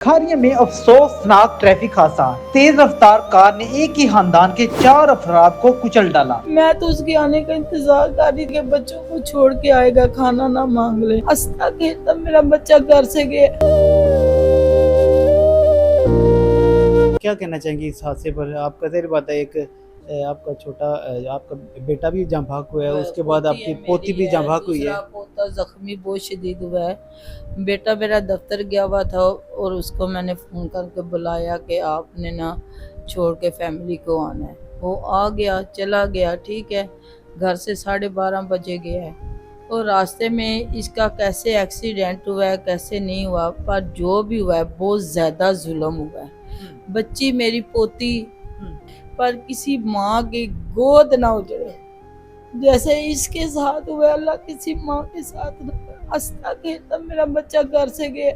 खारिया में अफसोसनाक ट्रैफिक हादसा। तेज रफ्तार कार ने एक ही खानदान के 4 अफराद को कुचल डाला। मैं तो उसके आने का इंतजार कर रही थी कि बच्चों को छोड़ के आएगा, खाना ना मांग ले। हंसता खेलता मेरा बच्चा घर से गया। क्या कहना चाहेंगे इस हादसे पर? आपका ज़ाहिर बात है एक आपका छोटा आपका बेटा भी जहाँ भाग हुआ है, उसके बाद पोती आपकी है पोती मेरी भी जहाँ है, भाग हुई है। दूसरा पोता जख्मी बहुत शदीद हुआ है। बेटा मेरा दफ्तर गया हुआ था और उसको मैंने फोन करके बुलाया कि आपने ना छोड़ के फैमिली को आना है। वो आ गया, चला गया, ठीक है। घर से 12:30 बजे गया है और रास्ते में इसका कैसे एक्सीडेंट हुआ है कैसे नहीं हुआ, पर जो भी हुआ है बहुत ज़्यादा जुल्म हुआ है। बच्ची मेरी पोती पर किसी माँ की गोद ना उजड़े जैसे इसके साथ हुआ, अल्लाह किसी माँ के साथ ना करे। हंसता खेलता मेरा बच्चा घर से गया,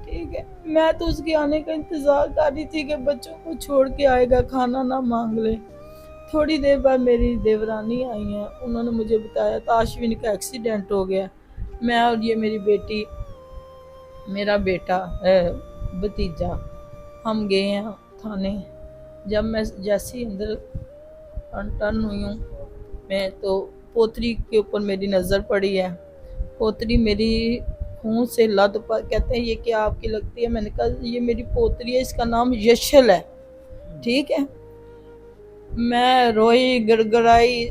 ठीक है। मैं तो उसके आने का इंतजार कर रही थी कि बच्चों को छोड़ के आएगा, खाना ना मांग ले। थोड़ी देर बाद मेरी देवरानी आई है, उन्होंने मुझे बताया था अश्विन का एक्सीडेंट हो गया। मैं और ये मेरी बेटी, मेरा बेटा है, भतीजा, हम गए हैं थाने। जब मैं जैसे ही अंदर टर्न हुई हूँ मैं, तो पोतरी के ऊपर मेरी नज़र पड़ी है। पोतरी मेरी खून से लद पर कहते हैं ये क्या आपकी लगती है? मैंने कहा ये मेरी पोतरी है, इसका नाम यशल है, ठीक है। मैं रोई गिड़गिड़ाई,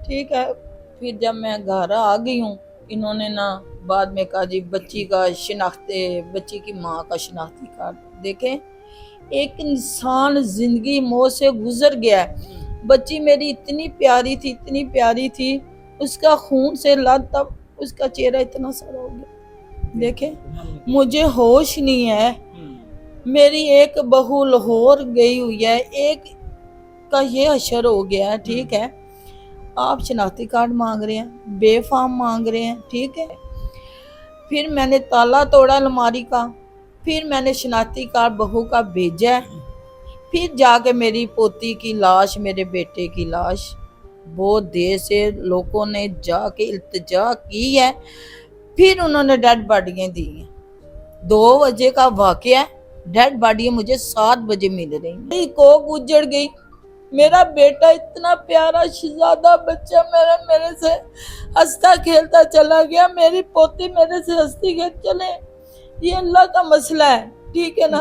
ठीक है। फिर जब मैं घर आ गई हूँ, इन्होंने ना बाद में कहा जी बच्ची का शिनाख्ते, बच्ची की माँ का शिनाख्ती कार्ड देखें। एक इंसान जिंदगी मौत से गुजर गया है। बच्ची मेरी इतनी प्यारी थी, इतनी प्यारी थी, उसका खून से लद, तब उसका चेहरा इतना सारा हो गया। देखे मुझे होश नहीं है। मेरी एक बहू लाहौर गई हुई है, एक का ये अशर हो गया है, ठीक है। आप शनाख्ती कार्ड मांग रहे हैं, बेफाम मांग रहे हैं, ठीक है। फिर मैंने ताला तोड़ा अलमारी का, फिर मैंने शनाख्ती कार्ड बहू का भेजा है। फिर जाके मेरी पोती की लाश, मेरे बेटे की लाश बहुत देर से लोगों ने जाके इल्तिजा की है। फिर उन्होंने डेड बॉडियां दी हैं। 2 बजे का वाकया है, डेड बॉडी मुझे 7 बजे मिल रही। को गुजर गई। मेरा बेटा इतना प्यारा शहजादा बच्चा मेरे से हंसता खेलता चला गया। मेरी पोती मेरे से हंसती खेल चले। ये अल्लाह का मसला है, ठीक है ना।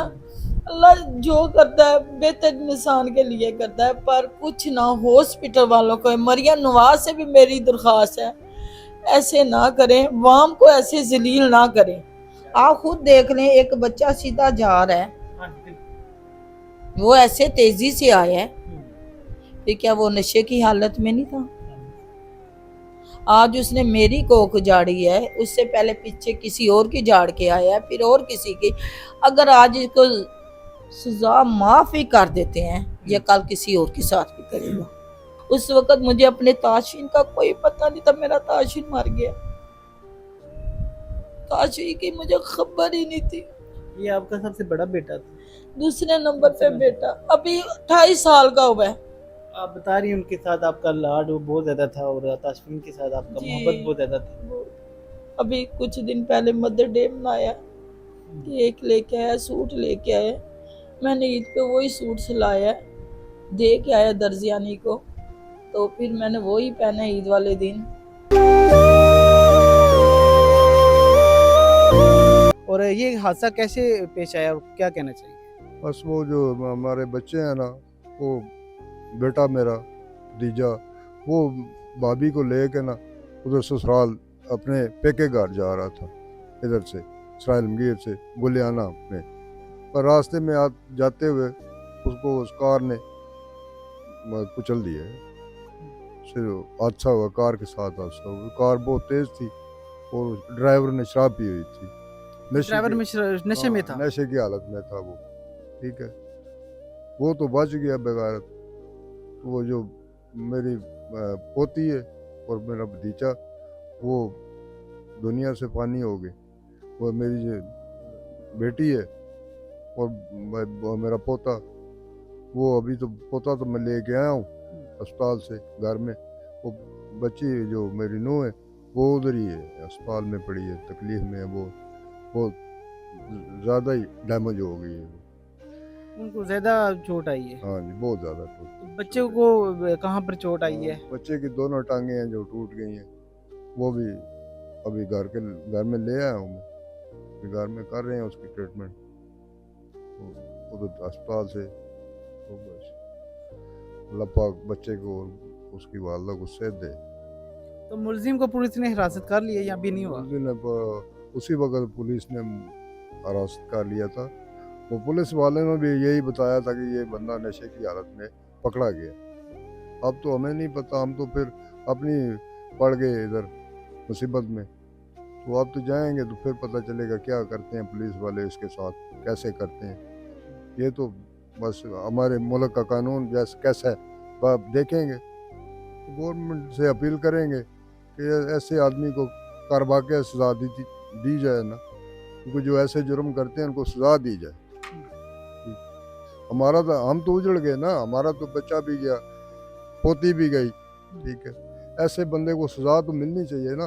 अल्लाह जो करता है बेहतर इंसान के लिए करता है, पर कुछ ना हॉस्पिटल वालों को, मरियम नवाज से भी मेरी दरख्वास्त है, ऐसे ना करें, वाम को ऐसे जलील ना करें। आप खुद देख लें, एक बच्चा सीधा जा रहा है, वो ऐसे तेजी से आया है, फिर क्या वो नशे की हालत में नहीं था? आज उसने मेरी कोख उजाड़ी है, उससे पहले पीछे किसी और की जाड़ के आया है, फिर और किसी की। अगर आज इसको सजा माफ ही कर देते हैं, या कल किसी और के साथ भी करेगा। उस वक्त मुझे अपने ताशीन का कोई पता नहीं था, मेरा ताशीन मर गया। ताशीन की मुझे खबर ही नहीं थी। ये आपका सबसे बड़ा बेटा था? दूसरे नंबर पे बेटा, अभी 28 साल का हुआ है। आप बता रही हैं उनके साथ आपका लाड वो बहुत ज्यादा था और ताशफीन के साथ आपका मोहब्बत बहुत ज्यादा थी। अभी कुछ दिन पहले मदर डे मनाया, केक लेके आया, सूट लेके आया। मैंने ईद पे वही सूट सिलाया, दे के आया दर्जियानी को, तो फिर मैंने वही पहना ईद वाले दिन। और ये हादसा कैसे पेश आया और क्या कहना चाहिए? बस वो जो हमारे बच्चे हैं ना, वो बेटा मेरा दीजा, वो भाभी को ले के ना उधर ससुराल अपने पेके घर जा रहा था, इधर से सराइलमगीर से गुलियाना में। पर रास्ते में जाते हुए उसको उस कार ने कुचल दिया है। सिर्फ हादसा हुआ, कार के साथ हादसा हुआ। कार बहुत तेज थी और ड्राइवर ने शराब पी हुई थी। ड्राइवर नशे में था? नशे की हालत में था वो, ठीक है। वो तो बच गया बगैर। वो जो मेरी पोती है और मेरा भतीजा, वो दुनिया से फानी हो गए। वो मेरी जो बेटी है और मेरा पोता, वो अभी तो पोता तो मैं लेके आया हूँ अस्पताल से घर में। वो बच्ची जो मेरी नूंह है वो उधर ही है, अस्पताल में पड़ी है, तकलीफ में है वो ज़्यादा ही डैमेज हो गई है। उनको ज़्यादा चोट आई है। हाँ जी, बहुत ज़्यादा तो टूट। बच्चे को कहाँ पर चोट आई है? बच्चे की दोनों टांगें हैं जो टूट गई हैं, वो भी अभी घर में ले आया हूँ मैं, अभी घर में कर रहे हैं उसकी ट्रीटमेंट, उधर अस्पताल से। तो बस अल्लाह पाक बच्चे को और उसकी वालदा को सेहत दे। तो मुलजिम को पुलिस ने हिरासत कर ली है या अभी नहीं हुआ? उस दिन उसी वक्त पुलिस ने हिरासत कर लिया था। वो पुलिस वाले ने भी यही बताया था कि ये बंदा नशे की हालत में पकड़ा गया। अब तो हमें नहीं पता, हम तो फिर अपनी पड़ गए इधर मुसीबत में। तो अब तो जाएंगे तो फिर पता चलेगा क्या करते हैं पुलिस वाले इसके साथ, कैसे करते हैं। ये तो बस हमारे मुल्क का कानून जैसे कैसा है वो अब देखेंगे। तो गवर्नमेंट से अपील करेंगे कि ऐसे आदमी को कारवा के सजा दी जाए ना, क्योंकि जो ऐसे जुर्म करते हैं उनको सजा दी जाए। हमारा तो हम तो उजड़ गए ना, हमारा तो बच्चा भी गया, पोती भी गई, ठीक है। ऐसे बंदे को सजा तो मिलनी चाहिए ना।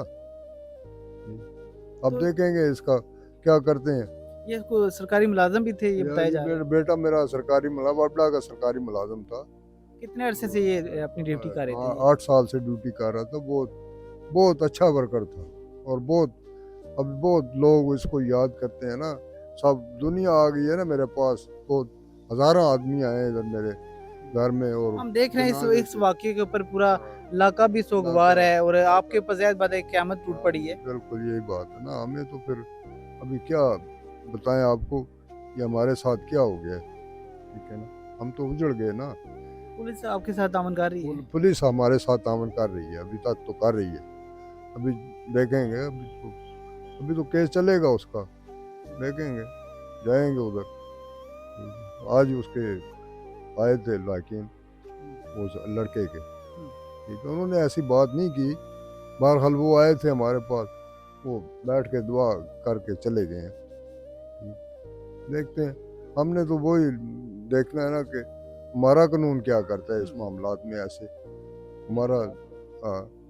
अब तो देखेंगे इसका क्या करते हैं। ये सरकारी मुलाजम भी थे ये बताया जा रहा है। बेटा मेरा सरकारी वापडा का सरकारी मुलाजम था। कितने अरसे से ये अपनी ड्यूटी कर रहे थे? 8 साल से ड्यूटी कर रहा था। बहुत बहुत अच्छा वर्कर था और अब बहुत लोग इसको याद करते हैं ना। सब दुनिया आ गई है ना मेरे पास, बहुत हजारों आदमी आए इधर मेरे घर में। और हम देख रहे हैं जनाजे इस पे- वाक़ये के ऊपर पूरा इलाका भी सोगवार है और आपके पज़ैद बाद एक क़यामत टूट पड़ी है। बिल्कुल यही बात है ना। हमें तो फिर अभी क्या बताएं आपको कि हमारे साथ क्या हो गया है, ठीक है ना। हम तो उजड़ गए ना। पुलिस आपके साथ तामन कर रही है। पुलिस हमारे साथ तामन कर रही है, अभी तक तो कर रही है। अभी देखेंगे, अभी तो केस चलेगा उसका, देखेंगे, जाएंगे उधर। आज उसके आए थे लाकिन वो लड़के के, ठीक है, उन्होंने ऐसी बात नहीं की। बहरहाल वो आए थे हमारे पास, वो बैठ के दुआ करके चले गए हैं। देखते हैं, हमने तो वही देखना है ना कि हमारा कानून क्या करता है इस मामलात में। ऐसे हमारा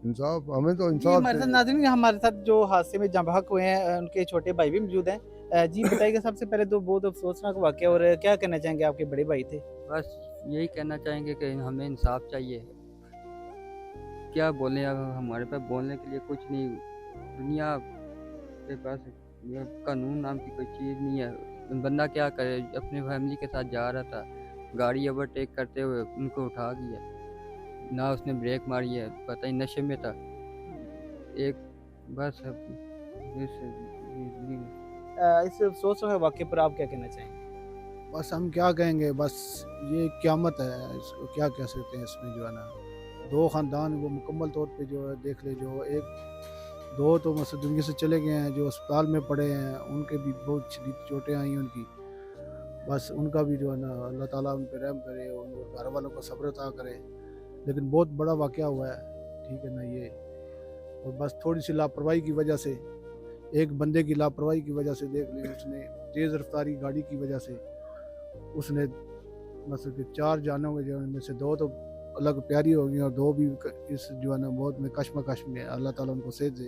इंसाफ, हमें तो जी इंसाफ हमारे साथ चाहिए। नाज़रीन हमारे साथ जो हादसे में जाँ बहक हुए हैं उनके छोटे भाई भी मौजूद हैं। जी बताइएगा सबसे पहले तो बहुत अफसोसनाक वाक़या और क्या कहना चाहेंगे आपके बड़े भाई थे? बस यही कहना चाहेंगे कि हमें इंसाफ चाहिए। क्या बोलें, अब हमारे पास बोलने के लिए कुछ नहीं। दुनिया के पास ये कानून नाम की कोई चीज़ नहीं है। बंदा क्या करे, अपनी फैमिली के साथ जा रहा था, गाड़ी ओवरटेक करते हुए उनको उठा दिया, ना उसने ब्रेक मारी है, पता ही नशे में था। एक बस अब इस अफसोसनाक वाक़ये पर आप क्या कहना चाहेंगे? बस हम क्या कहेंगे, बस ये क़यामत है, इसको क्या कह सकते हैं। इसमें जो है ना 2 ख़ानदान वो मुकम्मल तौर पे जो है देख ले, जो एक 2 तो मतलब दुनिया से चले गए हैं, जो अस्पताल में पड़े हैं उनके भी बहुत शदीद चोटें आई हैं उनकी। बस उनका भी जो है ना अल्लाह ताला उन पे रहम करे, उन घर वालों को सब्र अता करे। लेकिन बहुत बड़ा वाक़या हुआ है, ठीक है ना ये। और बस थोड़ी सी लापरवाही की वजह से, एक बंदे की लापरवाही की वजह से देख लें, उसने तेज़ रफ्तारी गाड़ी की वजह से उसने मतलब कि 4 जानों के जो में से 2 तो अलग प्यारी हो गई और 2 भी इस जो है ना मौत में कश्मकश में। अल्लाह ताला उनको सेहत दे।